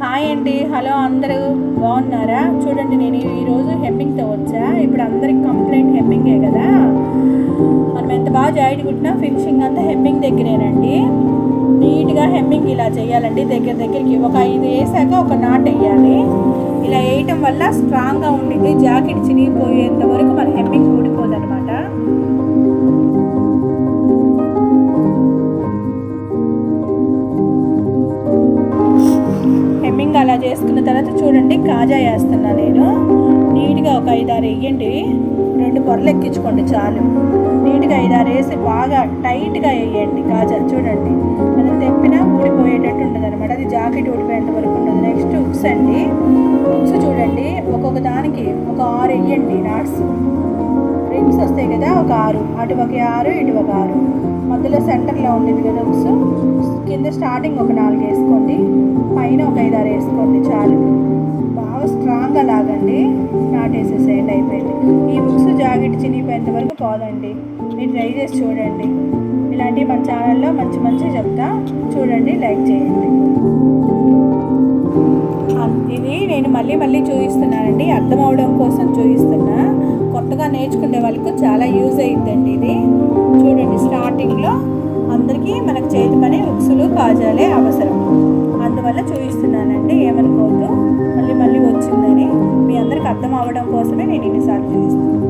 Hi అండి, hello అందరూ బాగున్నారా? చూడండి, నేను ఈరోజు హెమ్మింగ్తో వచ్చా. ఇప్పుడు అందరికి కంప్లైంట్ హెమ్మింగే కదా. మనం ఎంత బాగా జాయిట్ కుట్టినా ఫినిషింగ్ అంతా హెమ్మింగ్ దగ్గరేనండి. నీట్గా హెమ్మింగ్ ఇలా చేయాలండి. దగ్గరికి ఒక 5 వేసాక ఒక నాట్ వేయాలి. ఇలా వేయటం వల్ల స్ట్రాంగ్గా ఉండింది. జాకెట్ చినిగిపోయేంత వరకు మన హెమ్మింగ్ ఊడిపోదు అనమాట. హెమ్మింగ్ అలా చేసుకున్న తర్వాత చూడండి, కాజా వేస్తున్నా నేను. నీట్గా ఒక 5-6 వేయండి. 2 పొరలు ఎక్కించుకోండి చాలు. నీట్గా 5-6 వేసి బాగా టైట్గా వేయండి కాజా. చూడండి, మనం తెప్పినా ఊడిపోయేటట్టు ఉండదు అనమాట. అది జాకెట్ ఊడిపోయేంత వరకు ఉండదు. నెక్స్ట్ హుక్స్ అండి. హుక్స్ చూడండి, ఒక్కొక్క దానికి ఒక 6 వేయండి. నాట్స్ రింగ్స్ వస్తాయి కదా, ఒక 6, అటు ఒక 6, ఇటు ఒక 6. మధ్యలో సెంటర్లో ఉండేది కదా హుక్స్. కింద స్టార్టింగ్ ఒక 4 వేసుకోండి. పైన ఒక 5-6 వేసుకోండి చాలు. బాగా స్ట్రాంగ్గా లాగండి. నాటేసేసేయండి, అయిపోయింది. ఈ హుక్స్ జాకెట్ చినిగిపోయేంత వరకు పోదండి. మీరు ట్రై చేసి చూడండి. ఇలాంటివి మన ఛానల్లో మంచి చెప్తా. చూడండి, లైక్ చేయండి. ఇది నేను మళ్ళీ చూపిస్తున్నానండి. అర్థం అవడం కోసం చూపిస్తున్నా. కొత్తగా నేర్చుకునే వాళ్ళకు చాలా యూజ్ అయ్యిద్దండి ఇది. చూడండి, స్టార్టింగ్లో అందరికీ మనకు చేతి పని హుక్స్లు కాజాలే అవసరం. అందువల్ల చూపిస్తున్నానండి, ఏమనుకోవద్దు. మళ్ళీ వచ్చిందని మీ అందరికి అర్థం అవ్వడం కోసమే నేను ఇన్నిసార్లు చూపిస్తాను.